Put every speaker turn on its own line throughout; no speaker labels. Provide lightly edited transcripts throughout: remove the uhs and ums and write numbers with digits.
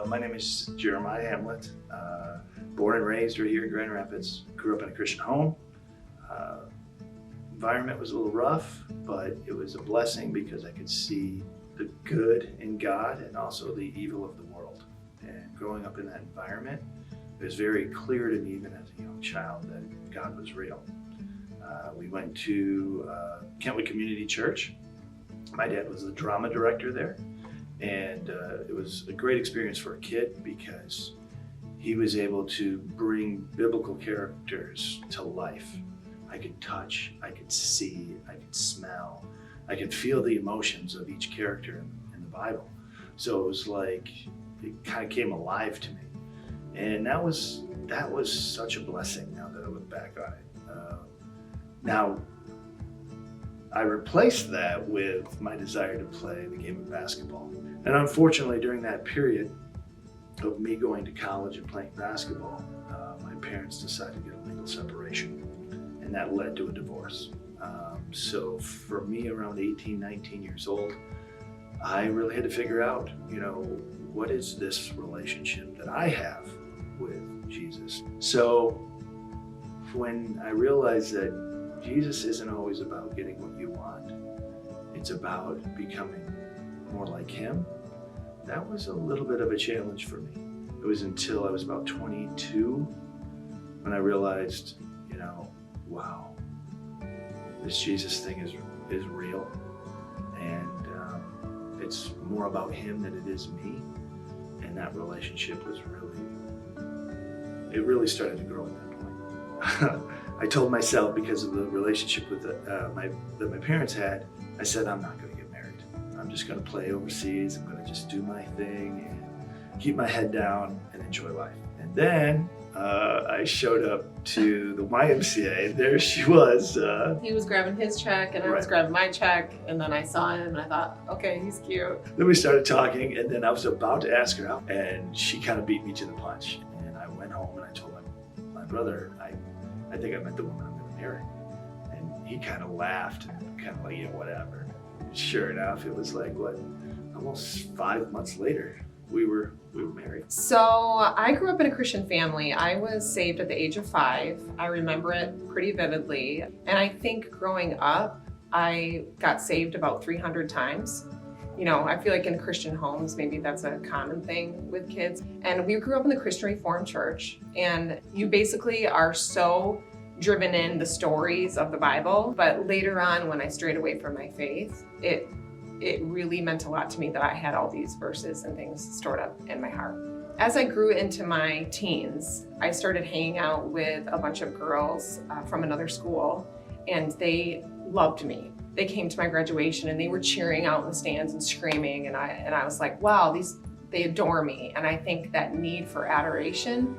My name is Jeremiah Hamlet. Born and raised right here in Grand Rapids. Grew up in a Christian home. Environment was a little rough, but it was a blessing because I could see the good in God and also the evil of the world. And growing up in that environment, it was very clear to me, even as a young child, that God was real. We went to Kentwood Community Church. My dad was the drama director there. And it was a great experience for a kid because he was able to bring biblical characters to life. I could touch, I could see, I could smell, I could feel the emotions of each character in the Bible. So it was like, it kind of came alive to me. And that was such a blessing now that I look back on it. Now, I replaced that with my desire to play the game of basketball. And unfortunately, during that period of me going to college and playing basketball, my parents decided to get a legal separation, and that led to a divorce. So for me, around 18, 19 years old, I really had to figure out, what is this relationship that I have with Jesus? So when I realized that Jesus isn't always about getting what you want, it's about becoming more like him, that was a little bit of a challenge for me. It was until I was about 22 when I realized, wow, this Jesus thing is real, and it's more about him than it is me. And that relationship was really started to grow at that point. I told myself, because of the relationship with that my parents had, I said, I'm not going to get married. I'm just going to play overseas. I'm going to just do my thing and keep my head down and enjoy life. And then I showed up to the YMCA, and there she was.
He was grabbing his check, and I was grabbing my check, and then I saw him, and I thought, okay, he's cute.
Then we started talking, and then I was about to ask her out, and she kind of beat me to the punch. And I went home, and I told my brother, I think I met the woman I'm going to marry. And he kind of laughed and kind of like, whatever. And sure enough, it was like, almost 5 months later, we were married.
So I grew up in a Christian family. I was saved at the age of 5. I remember it pretty vividly. And I think growing up, I got saved about 300 times. I feel like in Christian homes, maybe that's a common thing with kids. And we grew up in the Christian Reformed Church, and you basically are so driven in the stories of the Bible. But later on, when I strayed away from my faith, it really meant a lot to me that I had all these verses and things stored up in my heart. As I grew into my teens, I started hanging out with a bunch of girls from another school, and they loved me. They came to my graduation and they were cheering out in the stands and screaming, and I was like, wow, they adore me. And I think that need for adoration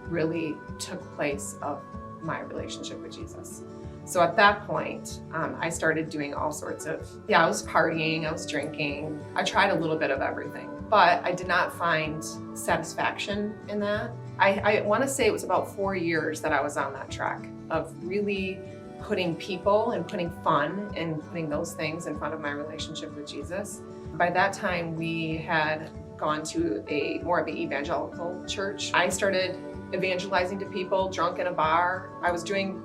really took place of my relationship with Jesus. So at that point, I started doing all sorts of, I was partying, I was drinking. I tried a little bit of everything, but I did not find satisfaction in that. I want to say it was about 4 years that I was on that track of really putting people and putting fun and putting those things in front of my relationship with Jesus. By that time, we had gone to more of an evangelical church. I started evangelizing to people, drunk in a bar. I was doing,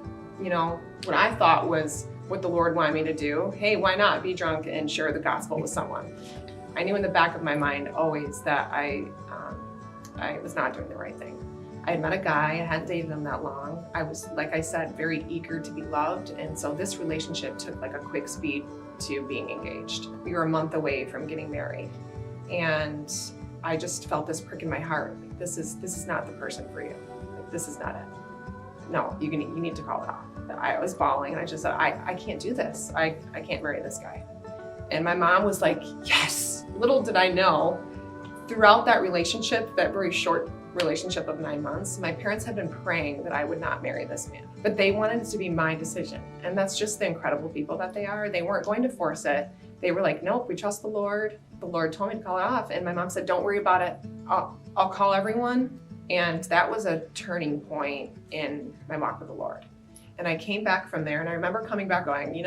what I thought was what the Lord wanted me to do. Hey, why not be drunk and share the gospel with someone? I knew in the back of my mind always that I was not doing the right thing. I had met a guy, I hadn't dated him that long. I was, like I said, very eager to be loved. And so this relationship took like a quick speed to being engaged. We were a month away from getting married. And I just felt this prick in my heart. This is not the person for you. This is not it. No, you need to call it off. I was bawling, and I just said, I can't do this. I can't marry this guy. And my mom was like, yes. Little did I know, throughout that relationship, that very short relationship of 9 months, my parents had been praying that I would not marry this man. But they wanted it to be my decision. And that's just the incredible people that they are. They weren't going to force it. They were like, nope, we trust the Lord. The Lord told me to call it off. And my mom said, don't worry about it. I'll call everyone. And that was a turning point in my walk with the Lord. And I came back from there, and I remember coming back going,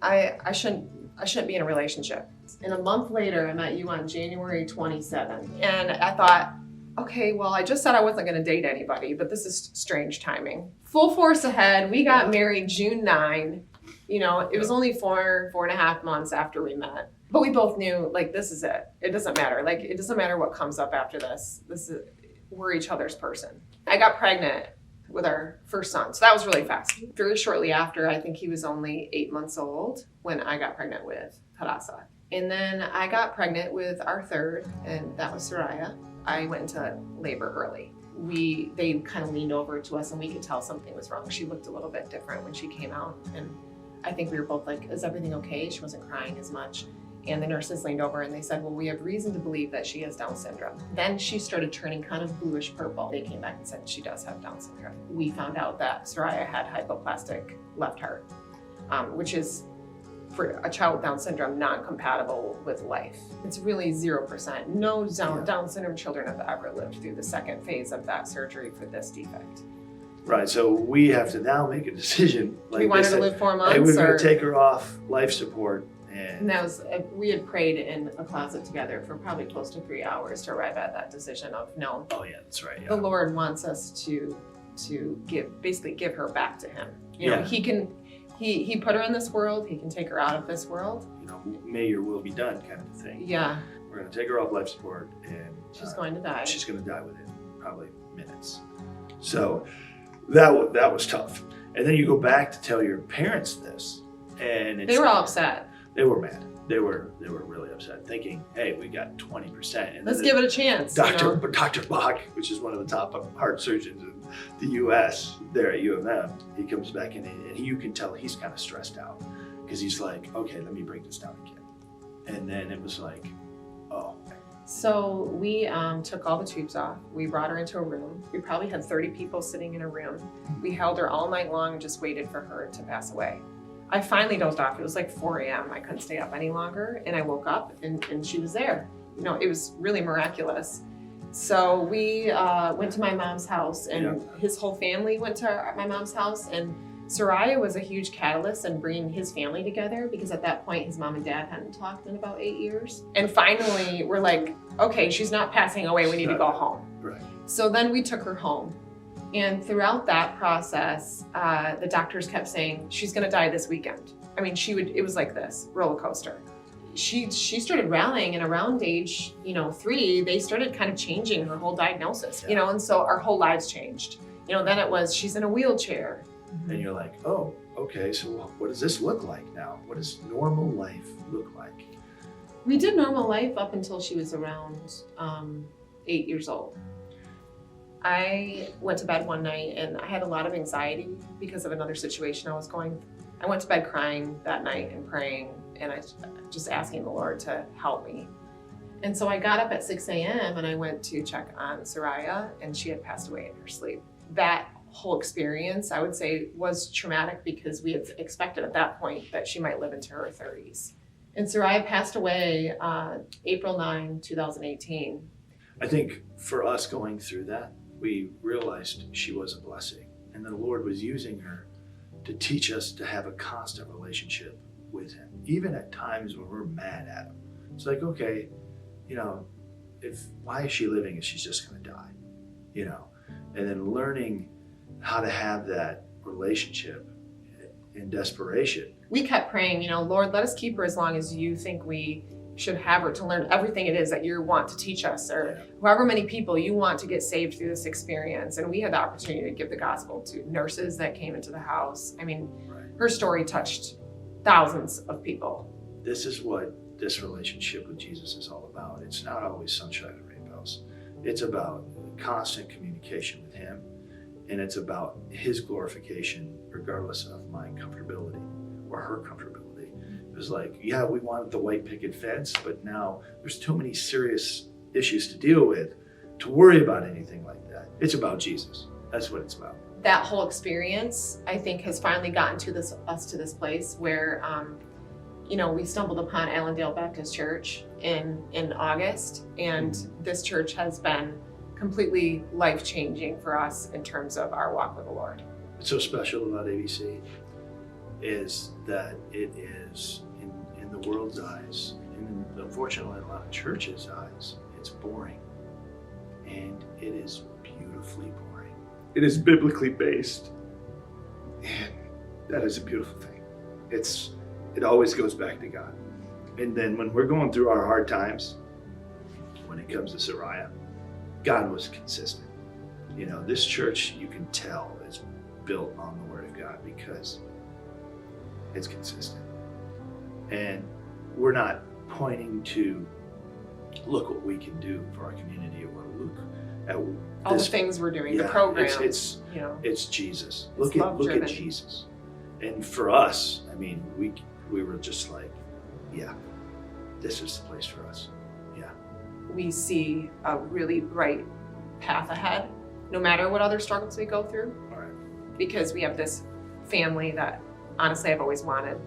I shouldn't I shouldn't be in a relationship. And a month later, I met you on January 27th. And I thought, okay, well, I just said I wasn't going to date anybody, but this is strange timing. Full force ahead. We got married June 9. You know, it was only 4.5 months after we met. But we both knew, like, this is it. It doesn't matter. Like, it doesn't matter what comes up after this. We're each other's person. I got pregnant with our first son. So that was really fast. Very shortly after, I think he was only 8 months old when I got pregnant with Tarasa. And then I got pregnant with our third, and that was Soraya. I went into labor early. They kind of leaned over to us and we could tell something was wrong. She looked a little bit different when she came out. And I think we were both like, is everything okay? She wasn't crying as much. And the nurses leaned over and they said, well, we have reason to believe that she has Down syndrome. Then she started turning kind of bluish purple. They came back and said she does have Down syndrome. We found out that Soraya had hypoplastic left heart, which is, for a child with Down syndrome, non-compatible with life. It's really 0%. No Down syndrome children have ever lived through the second phase of that surgery for this defect.
Right, so we have to now make a decision.
Like we wanted to live 4 months.
Hey, we're going to take her off life support.
And that was, we had prayed in a closet together for probably close to 3 hours to arrive at that decision of no.
Oh yeah, that's right. Yeah.
The Lord wants us to give her back to Him. You know, He put her in this world. He can take her out of this world.
You know, may your will be done, kind of thing.
Yeah.
We're going to take her off life support, and
she's going to die.
She's going to die within probably minutes. So that was tough. And then you go back to tell your parents this, and
they were all upset.
They were mad. They were really upset, thinking, "Hey, we got 20%. And
let's give it a chance."
Dr. Bach, which is one of the top heart surgeons in the U.S. there at U of M, he comes back in, and you can tell he's kind of stressed out because he's like, "Okay, let me break this down again." And then it was like, "Oh."
So we took all the tubes off. We brought her into a room. We probably had 30 people sitting in a room. We held her all night long and just waited for her to pass away. I finally dozed off. It was like 4 a.m. I couldn't stay up any longer. And I woke up and she was there. You know, it was really miraculous. So we went to my mom's house, and his whole family went to my mom's house. And Soraya was a huge catalyst in bringing his family together, because at that point his mom and dad hadn't talked in about 8 years. And finally we're like, okay, she's not passing away. We need to go home.
Right. So
then we took her home. And throughout that process, the doctors kept saying, she's gonna die this weekend. I mean, it was like this roller coaster. She started rallying, and around age, 3, they started kind of changing her whole diagnosis, and so our whole lives changed. Then it was, she's in a wheelchair.
And you're like, oh, okay, so what does this look like now? What does normal life look like?
We did normal life up until she was around 8 years old. I went to bed one night and I had a lot of anxiety because of another situation I was going. I went to bed crying that night and praying, and I just asking the Lord to help me. And so I got up at 6 a.m. and I went to check on Soraya, and she had passed away in her sleep. That whole experience, I would say, was traumatic because we had expected at that point that she might live into her 30s. And Soraya passed away April 9, 2018.
I think for us going through that, we realized she was a blessing, and the Lord was using her to teach us to have a constant relationship with Him, even at times when we're mad at Him. It's like, okay, why is she living if she's just going to die? And then learning how to have that relationship in desperation.
We kept praying, Lord, let us keep her as long as you think we should have her, to learn everything it is that you want to teach us, or however many people you want to get saved through this experience. And we had the opportunity to give the gospel to nurses that came into the house. I mean, her story touched thousands of people.
This is what this relationship with Jesus is all about. It's not always sunshine and rainbows. It's about constant communication with Him, and it's about His glorification regardless of my comfortability or her comfortability. It was like, we wanted the white picket fence, but now there's too many serious issues to deal with to worry about anything like that. It's about Jesus. That's what it's about.
That whole experience, I think, has finally gotten us to this place where, we stumbled upon Allendale Baptist Church in August, and this church has been completely life-changing for us in terms of our walk with the Lord.
What's so special about ABC is that it is in the the world's eyes, and unfortunately in a lot of churches' eyes, it's boring. And it is beautifully boring. It is biblically based. And that is a beautiful thing. It always goes back to God. And then when we're going through our hard times, when it comes to Sariah, God was consistent. You know, this church, you can tell, is built on the Word of God because it's consistent. And we're not pointing to, look what we can do for our community, or look at
All
this,
the things we're doing, the
yeah,
programs,
it's Jesus.
It's
Look at
love-driven.
Jesus. And for us, I mean, we were just like, yeah, this is the place for us. Yeah.
we see a really bright path ahead, no matter what other struggles we go through,
All right.
because we have this family that honestly I've always wanted,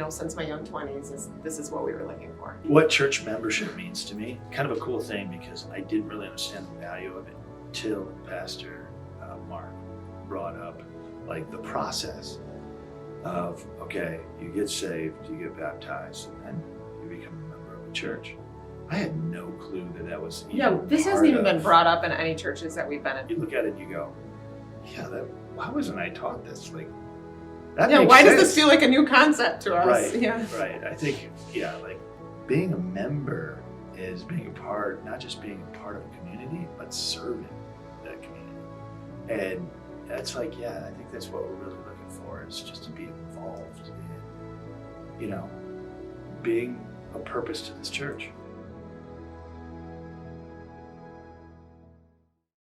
since my young 20s. This is what we were looking for.
What church membership means to me, kind of a cool thing, because I didn't really understand the value of it till Pastor Mark brought up like the process of, okay, you get saved, you get baptized, and then you become a member of a church. I had no clue that was even
Yeah, this hasn't
part
even been
of-
brought up in any churches that we've been in.
You look at it and you go, yeah, why wasn't I taught this? Like, that
Yeah,
makes
why does
sense.
this feel like a new concept to us?
Right,
Yeah.
right. I think, like being a member is being a part, not just being a part of a community, but serving that community. And that's like, I think that's what we're really looking for, is just to be involved in, being a purpose to this church.